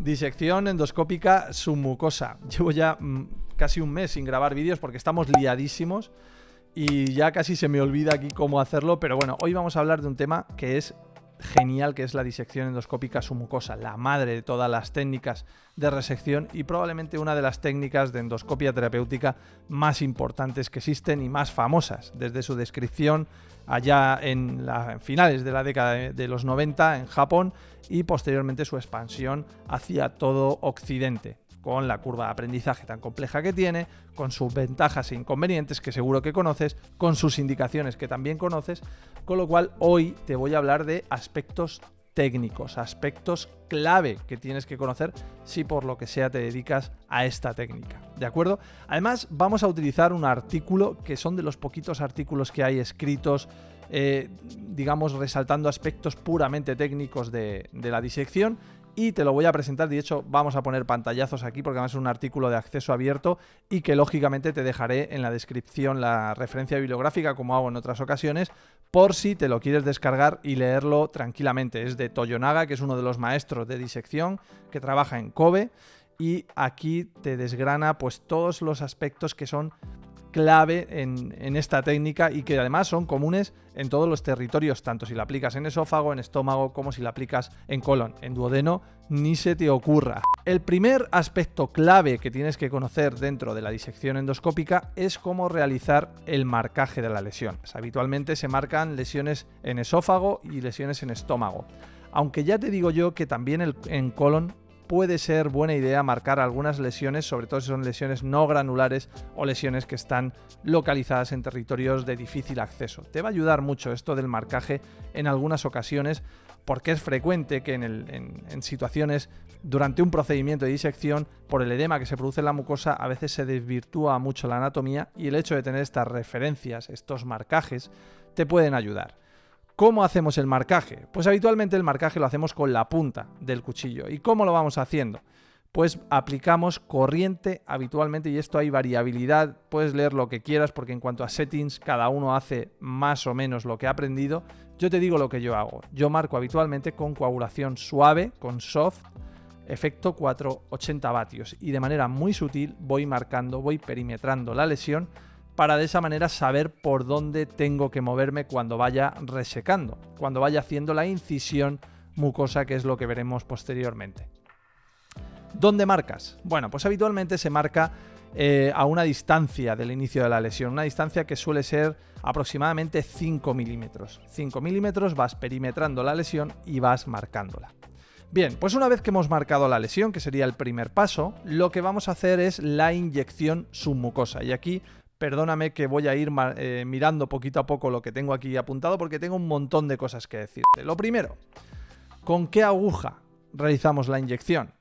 Disección endoscópica submucosa. Llevo ya casi un mes sin grabar vídeos porque estamos liadísimos y ya casi se me olvida aquí cómo hacerlo, pero bueno, hoy vamos a hablar de un tema que es genial, que es la disección endoscópica submucosa, la madre de todas las técnicas de resección y probablemente una de las técnicas de endoscopia terapéutica más importantes que existen y más famosas, desde su descripción allá en finales de la década de los 90 en Japón y posteriormente su expansión hacia todo Occidente, con la curva de aprendizaje tan compleja que tiene, con sus ventajas e inconvenientes que seguro que conoces, con sus indicaciones que también conoces, con lo cual hoy te voy a hablar de aspectos técnicos, aspectos clave que tienes que conocer si por lo que sea te dedicas a esta técnica, ¿de acuerdo? Además vamos a utilizar un artículo que son de los poquitos artículos que hay escritos, digamos resaltando aspectos puramente técnicos de la disección. Y te lo voy a presentar, de hecho vamos a poner pantallazos aquí porque además es un artículo de acceso abierto y que lógicamente te dejaré en la descripción la referencia bibliográfica como hago en otras ocasiones por si te lo quieres descargar y leerlo tranquilamente. Es de Toyonaga, que es uno de los maestros de disección que trabaja en Kobe y aquí te desgrana pues todos los aspectos que son clave en esta técnica y que además son comunes en todos los territorios, tanto si la aplicas en esófago, en estómago, como si la aplicas en colon. En duodeno ni se te ocurra. El primer aspecto clave que tienes que conocer dentro de la disección endoscópica es cómo realizar el marcaje de la lesión. Pues, habitualmente se marcan lesiones en esófago y lesiones en estómago, aunque ya te digo yo que también en colon puede ser buena idea marcar algunas lesiones, sobre todo si son lesiones no granulares o lesiones que están localizadas en territorios de difícil acceso. Te va a ayudar mucho esto del marcaje en algunas ocasiones porque es frecuente que en situaciones durante un procedimiento de disección, por el edema que se produce en la mucosa, a veces se desvirtúa mucho la anatomía y el hecho de tener estas referencias, estos marcajes, te pueden ayudar. ¿Cómo hacemos el marcaje? Pues habitualmente el marcaje lo hacemos con la punta del cuchillo. ¿Y cómo lo vamos haciendo? Pues aplicamos corriente habitualmente y esto hay variabilidad, puedes leer lo que quieras porque en cuanto a settings cada uno hace más o menos lo que ha aprendido. Yo te digo lo que yo hago. Yo marco habitualmente con coagulación suave, con soft, efecto 480 vatios y de manera muy sutil voy marcando, voy perimetrando la lesión para de esa manera saber por dónde tengo que moverme cuando vaya resecando, cuando vaya haciendo la incisión mucosa, que es lo que veremos posteriormente. ¿Dónde marcas? Bueno, pues habitualmente se marca a una distancia del inicio de la lesión, una distancia que suele ser aproximadamente 5 milímetros. 5 milímetros vas perimetrando la lesión y vas marcándola. Bien, pues una vez que hemos marcado la lesión, que sería el primer paso, lo que vamos a hacer es la inyección submucosa. Y aquí perdóname que voy a ir mirando poquito a poco lo que tengo aquí apuntado porque tengo un montón de cosas que decirte. Lo primero, ¿con qué aguja realizamos la inyección?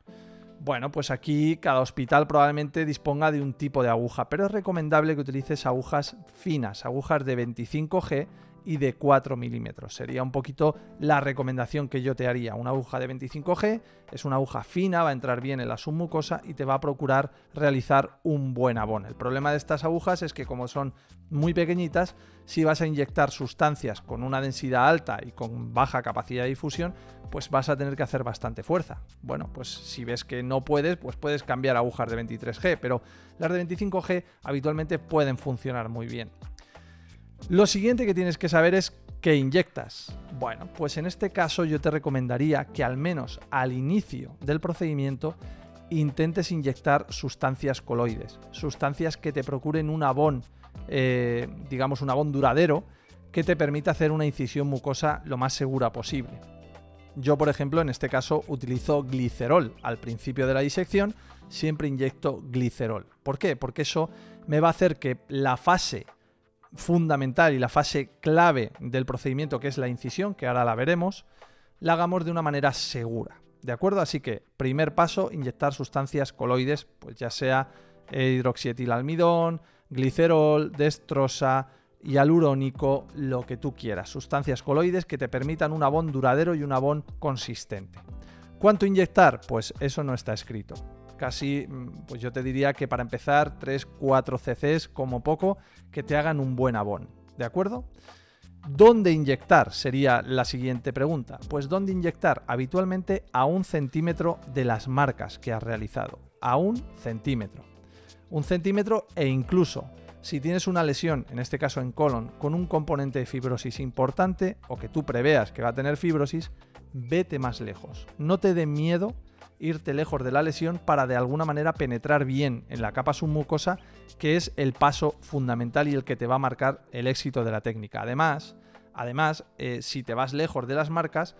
Bueno, pues aquí cada hospital probablemente disponga de un tipo de aguja, pero es recomendable que utilices agujas finas, agujas de 25G y de 4 milímetros. Sería un poquito la recomendación que yo te haría. Una aguja de 25G es una aguja fina, va a entrar bien en la submucosa y te va a procurar realizar un buen abón. El problema de estas agujas es que como son muy pequeñitas, si vas a inyectar sustancias con una densidad alta y con baja capacidad de difusión, pues vas a tener que hacer bastante fuerza. Bueno, pues si ves que no puedes, pues puedes cambiar a agujas de 23G, pero las de 25G habitualmente pueden funcionar muy bien. Lo siguiente que tienes que saber es qué inyectas. Bueno, pues en este caso yo te recomendaría que al menos al inicio del procedimiento intentes inyectar sustancias coloides, sustancias que te procuren un abón, digamos un abón duradero, que te permita hacer una incisión mucosa lo más segura posible. Yo, por ejemplo, en este caso utilizo glicerol. Al principio de la disección siempre inyecto glicerol. ¿Por qué? Porque eso me va a hacer que la fase fundamental y la fase clave del procedimiento, que es la incisión, que ahora la veremos, la hagamos de una manera segura, ¿de acuerdo? Así que, primer paso, inyectar sustancias coloides, pues ya sea hidroxietilalmidón, glicerol, dextrosa, hialurónico, lo que tú quieras. Sustancias coloides que te permitan un abón duradero y un abón consistente. ¿Cuánto inyectar? Pues eso no está escrito. Casi, pues yo te diría que para empezar 3-4 cc's como poco que te hagan un buen abón, ¿de acuerdo? ¿Dónde inyectar? Sería la siguiente pregunta. Pues ¿dónde inyectar? Habitualmente a 1 centímetro de las marcas que has realizado. A 1 centímetro. 1 centímetro, e incluso si tienes una lesión, en este caso en colon, con un componente de fibrosis importante o que tú preveas que va a tener fibrosis, vete más lejos. No te dé miedo irte lejos de la lesión para de alguna manera penetrar bien en la capa submucosa, que es el paso fundamental y el que te va a marcar el éxito de la técnica. Además, si te vas lejos de las marcas,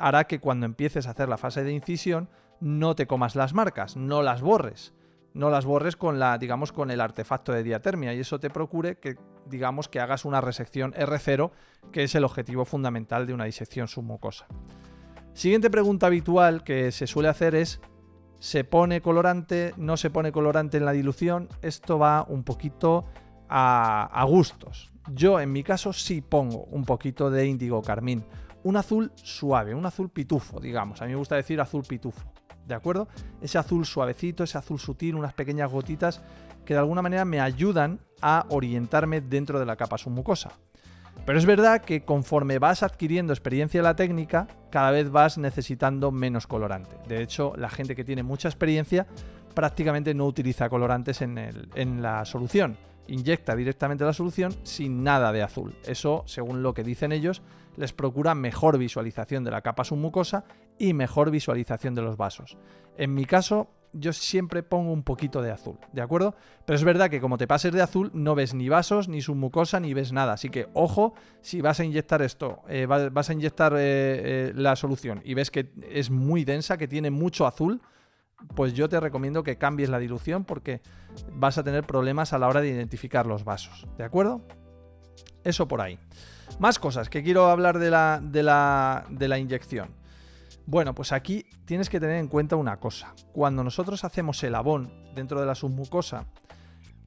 hará que cuando empieces a hacer la fase de incisión no te comas las marcas, no las borres. No las borres con el artefacto de diatermia, y eso te procure que hagas una resección R0, que es el objetivo fundamental de una disección submucosa. Siguiente pregunta habitual que se suele hacer es: ¿se pone colorante? ¿No se pone colorante en la dilución? Esto va un poquito a gustos. Yo en mi caso sí pongo un poquito de índigo carmín, un azul suave, un azul pitufo, digamos. A mí me gusta decir azul pitufo, ¿de acuerdo? Ese azul suavecito, ese azul sutil, unas pequeñas gotitas que de alguna manera me ayudan a orientarme dentro de la capa submucosa. Pero es verdad que conforme vas adquiriendo experiencia en la técnica, cada vez vas necesitando menos colorante. De hecho, la gente que tiene mucha experiencia prácticamente no utiliza colorantes en la solución. Inyecta directamente la solución sin nada de azul. Eso, según lo que dicen ellos, les procura mejor visualización de la capa submucosa y mejor visualización de los vasos. En mi caso, yo siempre pongo un poquito de azul, ¿de acuerdo? Pero es verdad que como te pases de azul, no ves ni vasos, ni submucosa, ni ves nada. Así que, ojo, si vas a inyectar la solución y ves que es muy densa, que tiene mucho azul, pues yo te recomiendo que cambies la dilución, porque vas a tener problemas a la hora de identificar los vasos, ¿de acuerdo? Eso por ahí. Más cosas que quiero hablar de la inyección. Bueno, pues aquí tienes que tener en cuenta una cosa. Cuando nosotros hacemos el abón dentro de la submucosa,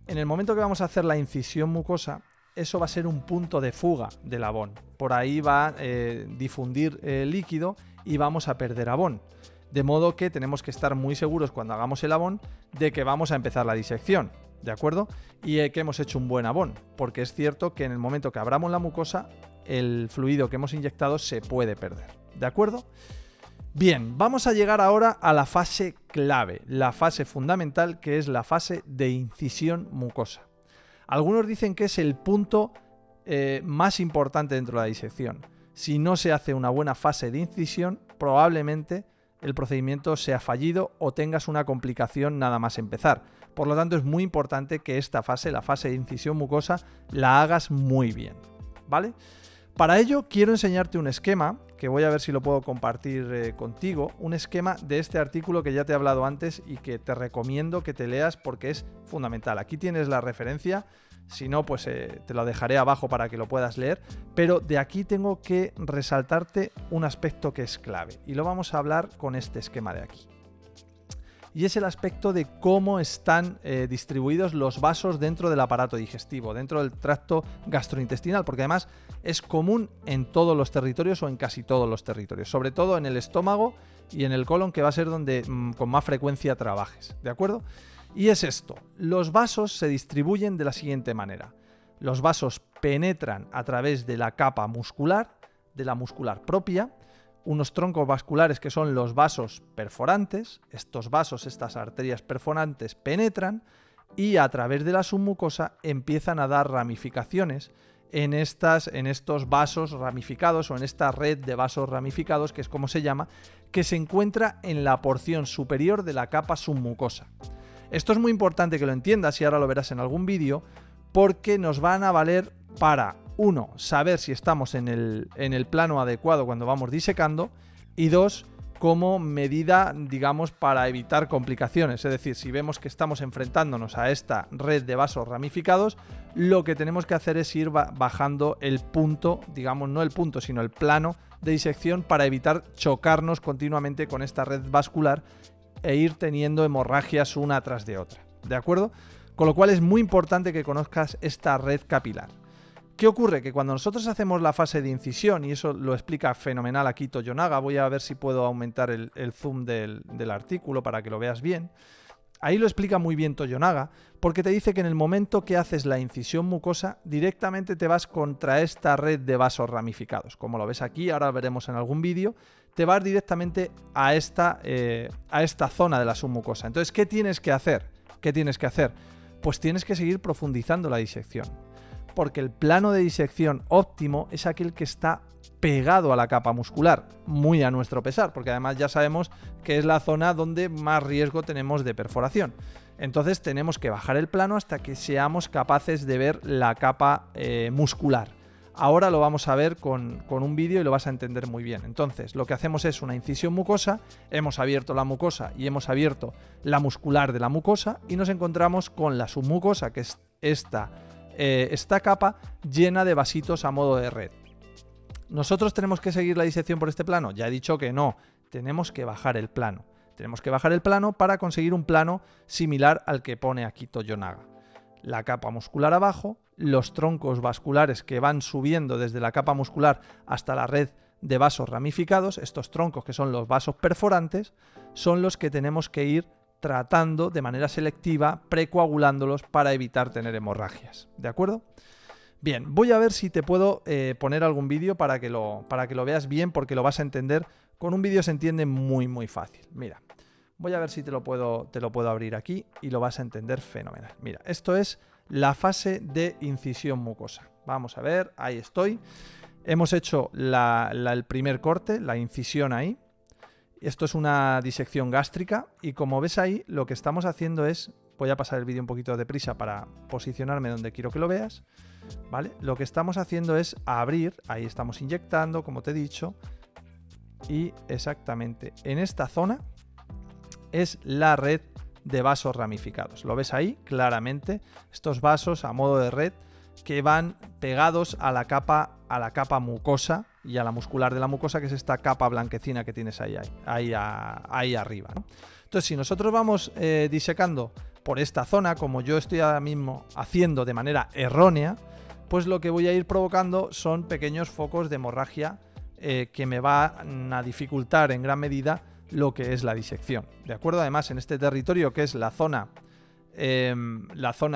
en el momento que vamos a hacer la incisión mucosa, eso va a ser un punto de fuga del abón. Por ahí va a difundir líquido y vamos a perder abón. De modo que tenemos que estar muy seguros cuando hagamos el abón de que vamos a empezar la disección, ¿de acuerdo? Y que hemos hecho un buen abón, porque es cierto que en el momento que abramos la mucosa, el fluido que hemos inyectado se puede perder, ¿de acuerdo? Bien, vamos a llegar ahora a la fase clave, la fase fundamental, que es la fase de incisión mucosa. Algunos dicen que es el punto más importante dentro de la disección. Si no se hace una buena fase de incisión, probablemente el procedimiento sea fallido o tengas una complicación nada más empezar. Por lo tanto, es muy importante que esta fase, la fase de incisión mucosa, la hagas muy bien, ¿vale? Para ello quiero enseñarte un esquema, que voy a ver si lo puedo compartir contigo, un esquema de este artículo que ya te he hablado antes y que te recomiendo que te leas porque es fundamental. Aquí tienes la referencia, si no, pues te lo dejaré abajo para que lo puedas leer, pero de aquí tengo que resaltarte un aspecto que es clave y lo vamos a hablar con este esquema de aquí. Y es el aspecto de cómo están distribuidos los vasos dentro del aparato digestivo, dentro del tracto gastrointestinal, porque además es común en todos los territorios o en casi todos los territorios, sobre todo en el estómago y en el colon, que va a ser donde con más frecuencia trabajes, ¿de acuerdo? Y es esto, los vasos se distribuyen de la siguiente manera. Los vasos penetran a través de la capa muscular, de la muscular propia, unos troncos vasculares que son los vasos perforantes. Estos vasos, estas arterias perforantes penetran y a través de la submucosa empiezan a dar ramificaciones en estos vasos ramificados o en esta red de vasos ramificados, que es como se llama, que se encuentra en la porción superior de la capa submucosa. Esto es muy importante que lo entiendas y ahora lo verás en algún vídeo, porque nos van a valer para, uno, saber si estamos en el plano adecuado cuando vamos disecando, y dos, como medida, digamos, para evitar complicaciones. Es decir, si vemos que estamos enfrentándonos a esta red de vasos ramificados, lo que tenemos que hacer es ir bajando el punto, digamos, no el punto, sino el plano de disección, para evitar chocarnos continuamente con esta red vascular e ir teniendo hemorragias una tras de otra, ¿de acuerdo? Con lo cual es muy importante que conozcas esta red capilar. ¿Qué ocurre? Que cuando nosotros hacemos la fase de incisión, y eso lo explica fenomenal aquí Toyonaga, voy a ver si puedo aumentar el zoom del artículo para que lo veas bien. Ahí lo explica muy bien Toyonaga, porque te dice que en el momento que haces la incisión mucosa, directamente te vas contra esta red de vasos ramificados. Como lo ves aquí, ahora veremos en algún vídeo, te vas directamente a esta zona de la submucosa. Entonces, ¿qué tienes que hacer? ¿Qué tienes que hacer? Pues tienes que seguir profundizando la disección. Porque el plano de disección óptimo es aquel que está pegado a la capa muscular, muy a nuestro pesar, porque además ya sabemos que es la zona donde más riesgo tenemos de perforación. Entonces tenemos que bajar el plano hasta que seamos capaces de ver la capa muscular. Ahora lo vamos a ver con un vídeo y lo vas a entender muy bien. Entonces lo que hacemos es una incisión mucosa, hemos abierto la mucosa y hemos abierto la muscular de la mucosa y nos encontramos con la submucosa, que es esta capa llena de vasitos a modo de red. ¿Nosotros tenemos que seguir la disección por este plano? Ya he dicho que no, tenemos que bajar el plano. Tenemos que bajar el plano para conseguir un plano similar al que pone aquí Toyonaga. La capa muscular abajo, los troncos vasculares que van subiendo desde la capa muscular hasta la red de vasos ramificados, estos troncos que son los vasos perforantes, son los que tenemos que ir tratando de manera selectiva, precoagulándolos para evitar tener hemorragias. ¿De acuerdo? Bien, voy a ver si te puedo poner algún vídeo para que lo veas bien, porque lo vas a entender. Con un vídeo se entiende muy muy fácil. Mira, voy a ver si te lo puedo abrir aquí y lo vas a entender fenomenal. Mira, esto es la fase de incisión mucosa. Vamos a ver, ahí estoy. Hemos hecho el primer corte, la incisión ahí. Esto es una disección gástrica y como ves ahí, lo que estamos haciendo es... Voy a pasar el vídeo un poquito deprisa para posicionarme donde quiero que lo veas. ¿Vale? Lo que estamos haciendo es abrir, ahí estamos inyectando, como te he dicho, y exactamente en esta zona es la red de vasos ramificados. ¿Lo ves ahí? Claramente, estos vasos a modo de red que van pegados a la capa mucosa y a la muscular de la mucosa, que es esta capa blanquecina que tienes ahí arriba, ¿no? Entonces, si nosotros vamos disecando por esta zona, como yo estoy ahora mismo haciendo de manera errónea, pues lo que voy a ir provocando son pequeños focos de hemorragia que me van a dificultar en gran medida lo que es la disección. ¿De acuerdo? Además, en este territorio que es la zona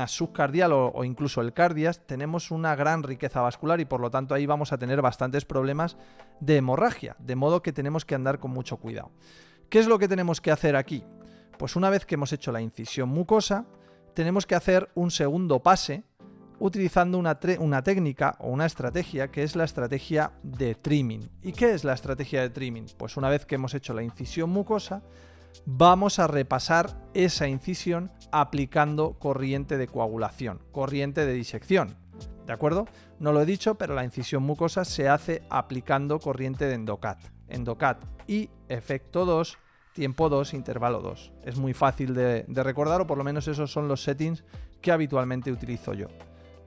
subcardial o incluso el cardias, tenemos una gran riqueza vascular y por lo tanto ahí vamos a tener bastantes problemas de hemorragia, de modo que tenemos que andar con mucho cuidado. ¿Qué es lo que tenemos que hacer aquí? Pues una vez que hemos hecho la incisión mucosa, tenemos que hacer un segundo pase utilizando una técnica o una estrategia que es la estrategia de trimming. ¿Y qué es la estrategia de trimming? Pues una vez que hemos hecho la incisión mucosa, vamos a repasar esa incisión aplicando corriente de coagulación, corriente de disección. ¿De acuerdo? No lo he dicho, pero la incisión mucosa se hace aplicando corriente de Endocat. Endocat y efecto 2, tiempo 2, intervalo 2. Es muy fácil de recordar, o por lo menos esos son los settings que habitualmente utilizo yo.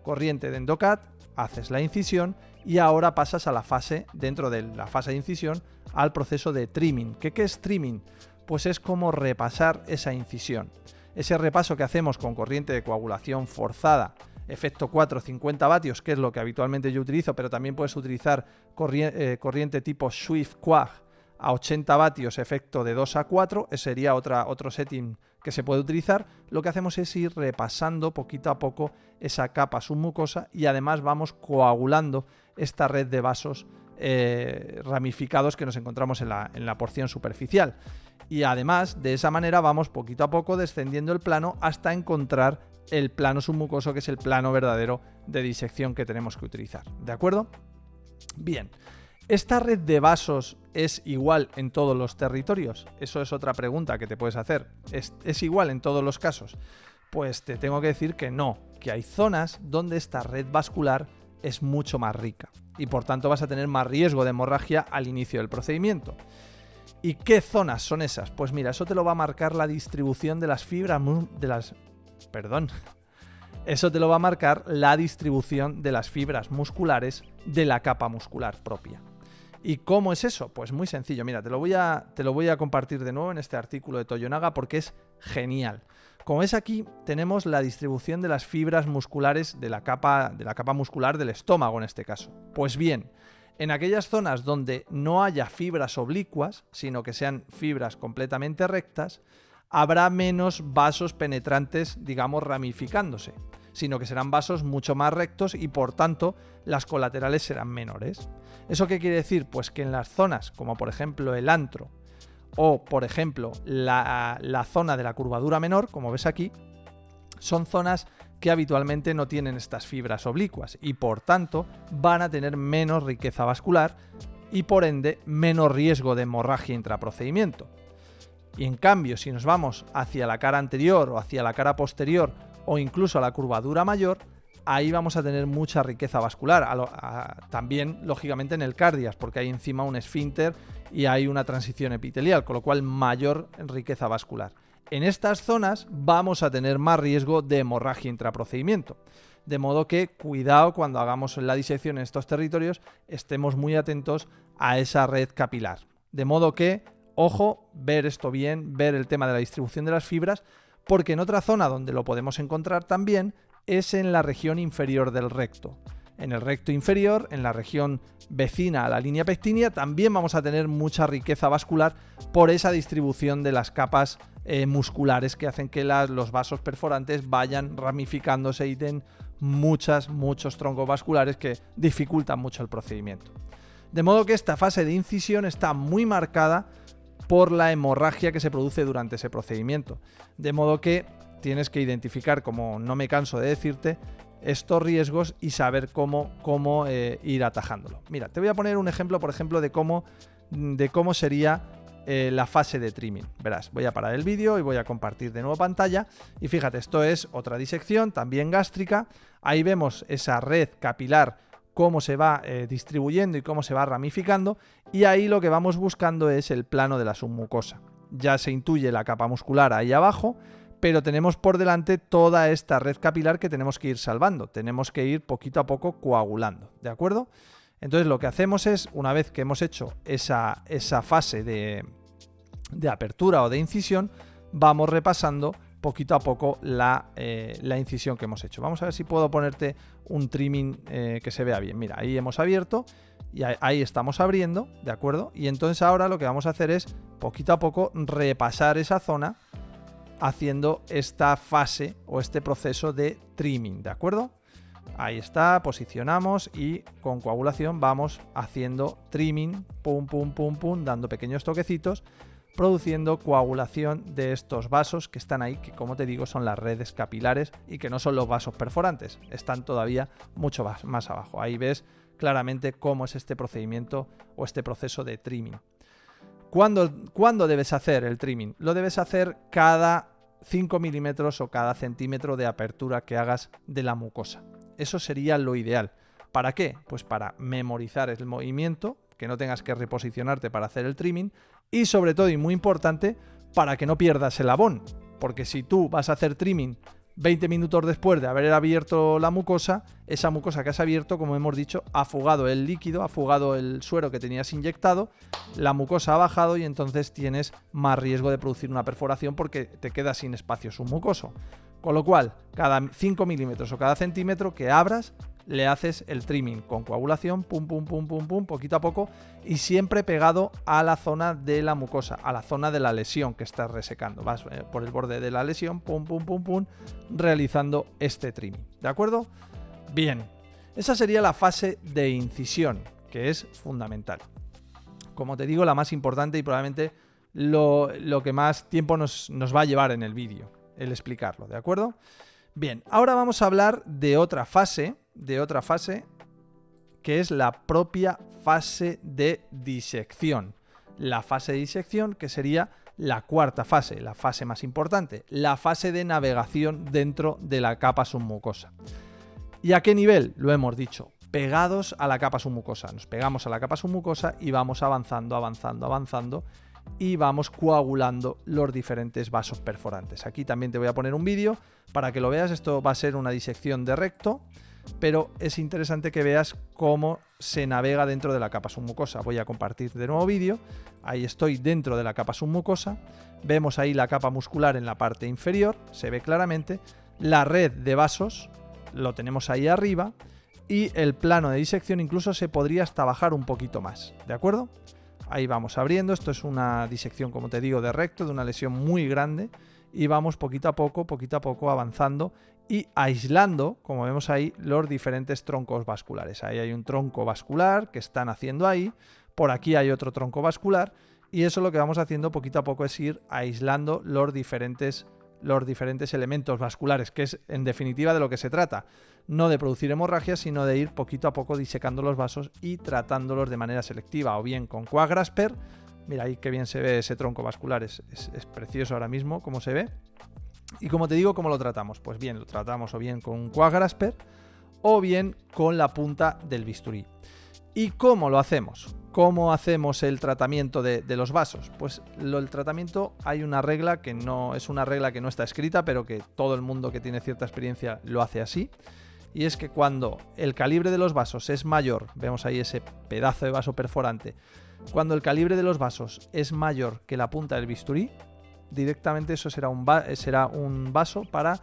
Corriente de Endocat, haces la incisión y ahora pasas a la fase, dentro de la fase de incisión, al proceso de trimming. ¿Qué es trimming? Pues es como repasar esa incisión. Ese repaso que hacemos con corriente de coagulación forzada, efecto 4, 50 vatios, que es lo que habitualmente yo utilizo, pero también puedes utilizar corriente tipo Swift Coag a 80 vatios, efecto de 2 a 4, ese sería otro setting que se puede utilizar. Lo que hacemos es ir repasando poquito a poco esa capa submucosa y además vamos coagulando esta red de vasos ramificados que nos encontramos en la porción superficial. Y además, de esa manera vamos poquito a poco descendiendo el plano hasta encontrar el plano submucoso, que es el plano verdadero de disección que tenemos que utilizar. ¿De acuerdo? Bien. ¿Esta red de vasos es igual en todos los territorios? Eso es otra pregunta que te puedes hacer. ¿Es igual en todos los casos? Pues te tengo que decir que no, que hay zonas donde esta red vascular es mucho más rica y por tanto vas a tener más riesgo de hemorragia al inicio del procedimiento. ¿Y qué zonas son esas? Pues mira, eso te lo va a marcar la distribución de las fibras Eso te lo va a marcar la distribución de las fibras musculares de la capa muscular propia. ¿Y cómo es eso? Pues muy sencillo. Mira, te lo voy a compartir de nuevo en este artículo de Toyonaga porque es genial. Como ves aquí, tenemos la distribución de las fibras musculares de la capa muscular del estómago en este caso. Pues bien, en aquellas zonas donde no haya fibras oblicuas, sino que sean fibras completamente rectas, habrá menos vasos penetrantes, digamos, ramificándose, sino que serán vasos mucho más rectos y por tanto las colaterales serán menores. ¿Eso qué quiere decir? Pues que en las zonas como por ejemplo el antro o por ejemplo la zona de la curvadura menor, como ves aquí, son zonas que habitualmente no tienen estas fibras oblicuas y por tanto van a tener menos riqueza vascular y por ende menos riesgo de hemorragia intraprocedimiento. Y en cambio, si nos vamos hacia la cara anterior o hacia la cara posterior o incluso a la curvadura mayor, ahí vamos a tener mucha riqueza vascular. También, lógicamente, en el cardias, porque hay encima un esfínter y hay una transición epitelial, con lo cual mayor riqueza vascular. En estas zonas vamos a tener más riesgo de hemorragia intraprocedimiento. De modo que cuidado cuando hagamos la disección en estos territorios, estemos muy atentos a esa red capilar. De modo que, ojo, ver esto bien, ver el tema de la distribución de las fibras, porque en otra zona donde lo podemos encontrar también es en la región inferior del recto. En el recto inferior, en la región vecina a la línea pectínea, también vamos a tener mucha riqueza vascular por esa distribución de las capas musculares que hacen que los vasos perforantes vayan ramificándose y den muchos troncos vasculares que dificultan mucho el procedimiento. De modo que esta fase de incisión está muy marcada por la hemorragia que se produce durante ese procedimiento. De modo que tienes que identificar, como no me canso de decirte, estos riesgos y saber cómo ir atajándolo. Mira, te voy a poner un ejemplo, por ejemplo, de cómo sería la fase de trimming. Verás, voy a parar el vídeo y voy a compartir de nuevo pantalla. Y fíjate, esto es otra disección, también gástrica. Ahí vemos esa red capilar, cómo se va distribuyendo y cómo se va ramificando. Y ahí lo que vamos buscando es el plano de la submucosa. Ya se intuye la capa muscular ahí abajo, pero tenemos por delante toda esta red capilar que tenemos que ir salvando. Tenemos que ir poquito a poco coagulando, ¿de acuerdo? Entonces lo que hacemos es, una vez que hemos hecho esa fase de apertura o de incisión, vamos repasando poquito a poco la incisión que hemos hecho. Vamos a ver si puedo ponerte un trimming que se vea bien. Mira, ahí hemos abierto y ahí estamos abriendo, ¿de acuerdo? Y entonces ahora lo que vamos a hacer es poquito a poco repasar esa zona haciendo esta fase o este proceso de trimming, ¿de acuerdo? Ahí está, posicionamos y con coagulación vamos haciendo trimming, pum, pum, pum, pum, dando pequeños toquecitos, produciendo coagulación de estos vasos que están ahí, que como te digo son las redes capilares y que no son los vasos perforantes, están todavía mucho más abajo. Ahí ves claramente cómo es este procedimiento o este proceso de trimming. ¿Cuándo debes hacer el trimming? Lo debes hacer cada 5 milímetros o cada centímetro de apertura que hagas de la mucosa. Eso sería lo ideal. ¿Para qué? Pues para memorizar el movimiento, que no tengas que reposicionarte para hacer el trimming y sobre todo, y muy importante, para que no pierdas el abón. Porque si tú vas a hacer trimming 20 minutos después de haber abierto la mucosa, esa mucosa que has abierto, como hemos dicho, ha fugado el líquido, ha fugado el suero que tenías inyectado, la mucosa ha bajado y entonces tienes más riesgo de producir una perforación porque te quedas sin espacio submucoso. Con lo cual, cada 5 milímetros o cada centímetro que abras, le haces el trimming con coagulación, pum, pum, pum, pum, pum, poquito a poco y siempre pegado a la zona de la mucosa, a la zona de la lesión que estás resecando. Vas por el borde de la lesión, pum, pum, pum, pum, realizando este trimming. ¿De acuerdo? Bien, esa sería la fase de incisión, que es fundamental. Como te digo, la más importante y probablemente lo que más tiempo nos va a llevar en el vídeo, el explicarlo, ¿de acuerdo? Bien, ahora vamos a hablar de otra fase que es la propia fase de disección. La fase de disección que sería la cuarta fase, la fase más importante, la fase de navegación dentro de la capa submucosa. ¿Y a qué nivel? Lo hemos dicho, pegados a la capa submucosa. Nos pegamos a la capa submucosa y vamos avanzando, avanzando, avanzando y vamos coagulando los diferentes vasos perforantes. Aquí también te voy a poner un vídeo para que lo veas. Esto va a ser una disección de recto, pero es interesante que veas cómo se navega dentro de la capa submucosa. Voy a compartir de nuevo vídeo. Ahí estoy dentro de la capa submucosa. Vemos ahí la capa muscular en la parte inferior, se ve claramente. La red de vasos lo tenemos ahí arriba y el plano de disección incluso se podría hasta bajar un poquito más, ¿de acuerdo? ahí vamos abriendo. Esto es una disección, como te digo, de recto, de una lesión muy grande, y vamos poquito a poco avanzando y aislando, como vemos ahí, los diferentes troncos vasculares. Ahí hay un tronco vascular que están haciendo ahí, por aquí hay otro tronco vascular, y eso lo que vamos haciendo poquito a poco es ir aislando los diferentes elementos vasculares, que es en definitiva de lo que se trata. No de producir hemorragias, sino de ir poquito a poco disecando los vasos y tratándolos de manera selectiva, o bien con Coagrasper. Mira ahí qué bien se ve ese tronco vascular, es precioso ahora mismo como se ve. Y como te digo, ¿cómo lo tratamos? Pues bien, lo tratamos o bien con un Coagrasper o bien con la punta del bisturí. ¿Y cómo lo hacemos? ¿Cómo hacemos el tratamiento de los vasos? Pues el tratamiento, hay una regla que no es una regla que no está escrita, pero que todo el mundo que tiene cierta experiencia lo hace así. Y es que cuando el calibre de los vasos es mayor, vemos ahí ese pedazo de vaso perforante, cuando el calibre de los vasos es mayor que la punta del bisturí, directamente eso será un vaso para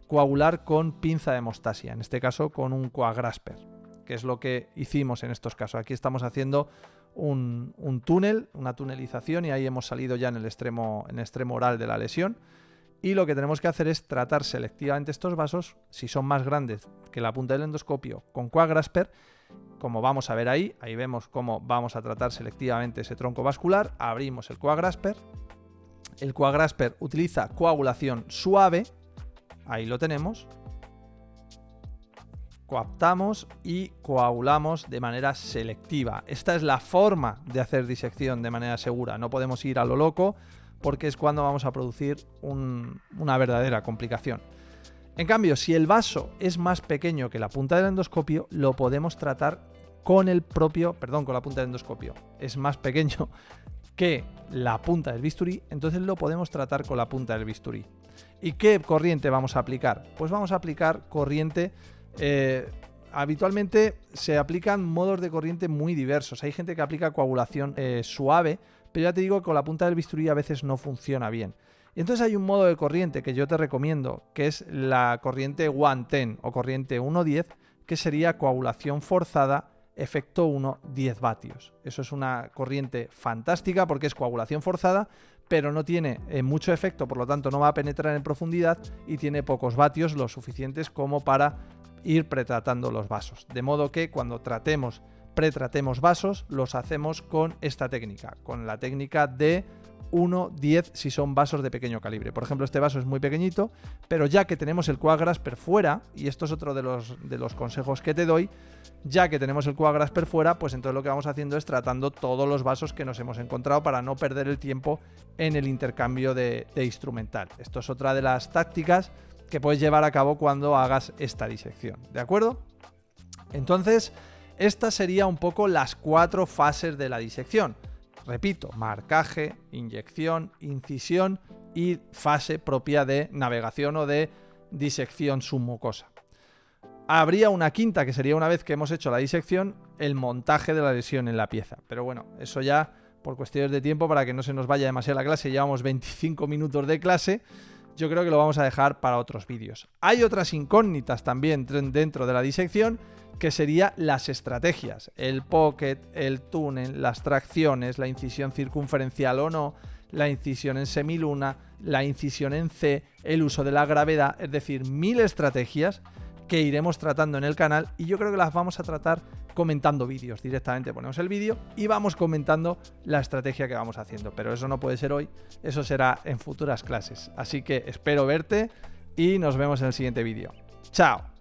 coagular con pinza de hemostasia, en este caso con un Coagrasper, que es lo que hicimos en estos casos. Aquí estamos haciendo un túnel, una tunelización, y ahí hemos salido ya en el extremo oral de la lesión. Y lo que tenemos que hacer es tratar selectivamente estos vasos, si son más grandes que la punta del endoscopio, con Coagrasper. Como vamos a ver ahí vemos cómo vamos a tratar selectivamente ese tronco vascular. Abrimos el Coagrasper. El Coagrasper utiliza coagulación suave. Ahí lo tenemos. Coaptamos y coagulamos de manera selectiva. Esta es la forma de hacer disección de manera segura. No podemos ir a lo loco, porque es cuando vamos a producir una verdadera complicación. En cambio, si el vaso es más pequeño que la punta del endoscopio, lo podemos tratar con la punta del endoscopio. Es más pequeño que la punta del bisturí, entonces lo podemos tratar con la punta del bisturí. ¿Y qué corriente vamos a aplicar? Pues vamos a aplicar corriente. Habitualmente se aplican modos de corriente muy diversos. Hay gente que aplica coagulación suave, pero ya te digo que con la punta del bisturí a veces no funciona bien. Y entonces hay un modo de corriente que yo te recomiendo, que es la corriente 110 o corriente 110, que sería coagulación forzada, efecto 1, 10 vatios. Eso es una corriente fantástica porque es coagulación forzada, pero no tiene mucho efecto, por lo tanto no va a penetrar en profundidad y tiene pocos vatios, lo suficientes como para ir pretratando los vasos. De modo que cuando pretratemos vasos, los hacemos con esta técnica, con la técnica de 1-10 si son vasos de pequeño calibre. Por ejemplo, este vaso es muy pequeñito, pero ya que tenemos el Coagrasper fuera, y esto es otro de los consejos que te doy, ya que tenemos el Coagrasper fuera, pues entonces lo que vamos haciendo es tratando todos los vasos que nos hemos encontrado para no perder el tiempo en el intercambio de instrumental. Esto es otra de las tácticas que puedes llevar a cabo cuando hagas esta disección, ¿de acuerdo? Entonces, estas serían un poco las 4 fases de la disección. Repito, marcaje, inyección, incisión y fase propia de navegación o de disección submucosa. Habría una quinta, que sería una vez que hemos hecho la disección, el montaje de la lesión en la pieza. Pero bueno, eso ya por cuestiones de tiempo, para que no se nos vaya demasiado la clase, llevamos 25 minutos de clase, yo creo que lo vamos a dejar para otros vídeos. Hay otras incógnitas también dentro de la disección, que serían las estrategias, el pocket, el túnel, las tracciones, la incisión circunferencial o no, la incisión en semiluna, la incisión en C, el uso de la gravedad, es decir, 1000 estrategias que iremos tratando en el canal, y yo creo que las vamos a tratar comentando vídeos. Directamente ponemos el vídeo y vamos comentando la estrategia que vamos haciendo, pero eso no puede ser hoy, eso será en futuras clases. Así que espero verte y nos vemos en el siguiente vídeo. ¡Chao!